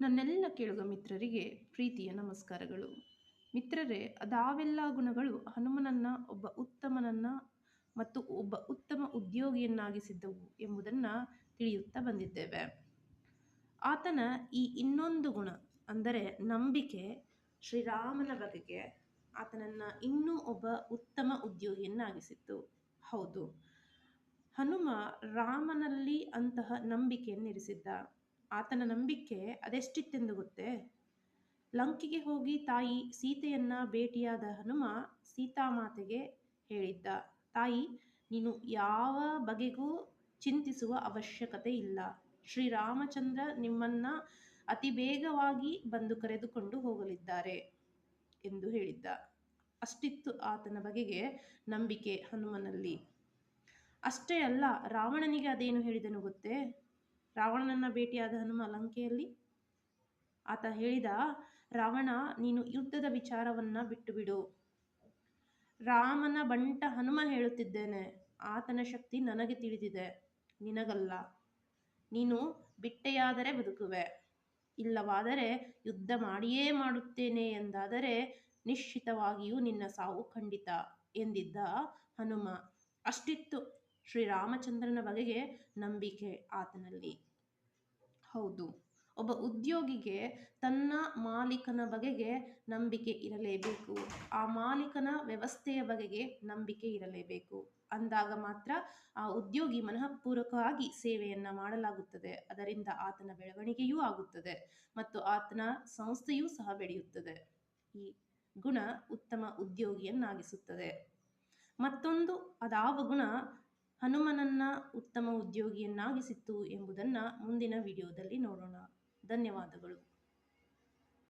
ನನ್ನೆಲ್ಲ ಕೇಳುಗ ಮಿತ್ರರಿಗೆ ಪ್ರೀತಿಯ ನಮಸ್ಕಾರಗಳು. ಮಿತ್ರರೇ, ಅದಾವೆಲ್ಲ ಗುಣಗಳು ಹನುಮನನ್ನ ಒಬ್ಬ ಉತ್ತಮನನ್ನ ಮತ್ತು ಒಬ್ಬ ಉತ್ತಮ ಉದ್ಯೋಗಿಯನ್ನಾಗಿಸಿದ್ದವು ಎಂಬುದನ್ನು ತಿಳಿಯುತ್ತಾ ಬಂದಿದ್ದೇವೆ. ಆತನ ಈ ಇನ್ನೊಂದು ಗುಣ ಅಂದರೆ ನಂಬಿಕೆ ಶ್ರೀರಾಮನ ಬಗೆಗೆ ಆತನನ್ನು ಇನ್ನೂ ಒಬ್ಬ ಉತ್ತಮ ಉದ್ಯೋಗಿಯನ್ನಾಗಿಸಿತ್ತು. ಹೌದು, ಹನುಮ ರಾಮನಲ್ಲಿ ಅಂತಹ ನಂಬಿಕೆಯನ್ನಿರಿಸಿದ್ದ. ಆತನ ನಂಬಿಕೆ ಅದೆಷ್ಟಿತ್ತೆಂದು ಗೊತ್ತೇ? ಲಂಕೆಗೆ ಹೋಗಿ ತಾಯಿ ಸೀತೆಯನ್ನ ಭೇಟಿಯಾದ ಹನುಮ ಸೀತಾಮಾತೆಗೆ ಹೇಳಿದ್ದ, ತಾಯಿ, ನೀನು ಯಾವ ಬಗೆಗೂ ಚಿಂತಿಸುವ ಅವಶ್ಯಕತೆ ಇಲ್ಲ. ಶ್ರೀರಾಮಚಂದ್ರ ನಿಮ್ಮನ್ನ ಅತಿ ಬೇಗವಾಗಿ ಬಂದು ಕರೆದುಕೊಂಡು ಹೋಗಲಿದ್ದಾರೆ ಎಂದು ಹೇಳಿದ್ದ. ಅಷ್ಟಿತ್ತು ಆತನ ಬಗೆಗೆ ನಂಬಿಕೆ ಹನುಮನಲ್ಲಿ. ಅಷ್ಟೇ ಅಲ್ಲ, ರಾವಣನಿಗೆ ಅದೇನು ಹೇಳಿದನು ಗೊತ್ತೇ? ರಾವಣನನ್ನ ಭೇಟಿಯಾದ ಹನುಮ ಲಂಕೆಯಲ್ಲಿ ಆತ ಹೇಳಿದ, ರಾವಣ, ನೀನು ಯುದ್ಧದ ವಿಚಾರವನ್ನ ಬಿಟ್ಟು ಬಿಡು. ರಾಮನ ಬಂಟ ಹನುಮ ಹೇಳುತ್ತಿದ್ದೇನೆ. ಆತನ ಶಕ್ತಿ ನನಗೆ ತಿಳಿದಿದೆ, ನಿನಗಲ್ಲ. ನೀನು ಬಿಟ್ಟೆಯಾದರೆ ಬದುಕುವೆ, ಇಲ್ಲವಾದರೆ ಯುದ್ಧ ಮಾಡಿಯೇ ಮಾಡುತ್ತೇನೆ ಎಂದಾದರೆ ನಿಶ್ಚಿತವಾಗಿಯೂ ನಿನ್ನ ಸಾವು ಖಂಡಿತ ಎಂದಿದ್ದ ಹನುಮ. ಅಷ್ಟಿತ್ತು ಶ್ರೀರಾಮಚಂದ್ರನ ಬಗೆಗೆ ನಂಬಿಕೆ ಆತನಲ್ಲಿ. ಹೌದು, ಒಬ್ಬ ಉದ್ಯೋಗಿಗೆ ತನ್ನ ಮಾಲೀಕನ ಬಗೆಗೆ ನಂಬಿಕೆ ಇರಲೇಬೇಕು. ಆ ಮಾಲೀಕನ ವ್ಯವಸ್ಥೆಯ ಬಗೆಗೆ ನಂಬಿಕೆ ಇರಲೇಬೇಕು. ಅಂದಾಗ ಮಾತ್ರ ಆ ಉದ್ಯೋಗಿ ಮನಃಪೂರ್ವಕವಾಗಿ ಸೇವೆಯನ್ನ ಮಾಡಲಾಗುತ್ತದೆ. ಅದರಿಂದ ಆತನ ಬೆಳವಣಿಗೆಯೂ ಆಗುತ್ತದೆ ಮತ್ತು ಆತನ ಸಂಸ್ಥೆಯೂ ಸಹ ಬೆಳೆಯುತ್ತದೆ. ಈ ಗುಣ ಉತ್ತಮ ಉದ್ಯೋಗಿಯನ್ನಾಗಿಸುತ್ತದೆ. ಮತ್ತೊಂದು ಅದಾವ ಗುಣ ಹನುಮನನ್ನ ಉತ್ತಮ ಉದ್ಯೋಗಿಯನ್ನಾಗಿಸಿತ್ತು ಎಂಬುದನ್ನು ಮುಂದಿನ ವಿಡಿಯೋದಲ್ಲಿ ನೋಡೋಣ. ಧನ್ಯವಾದಗಳು.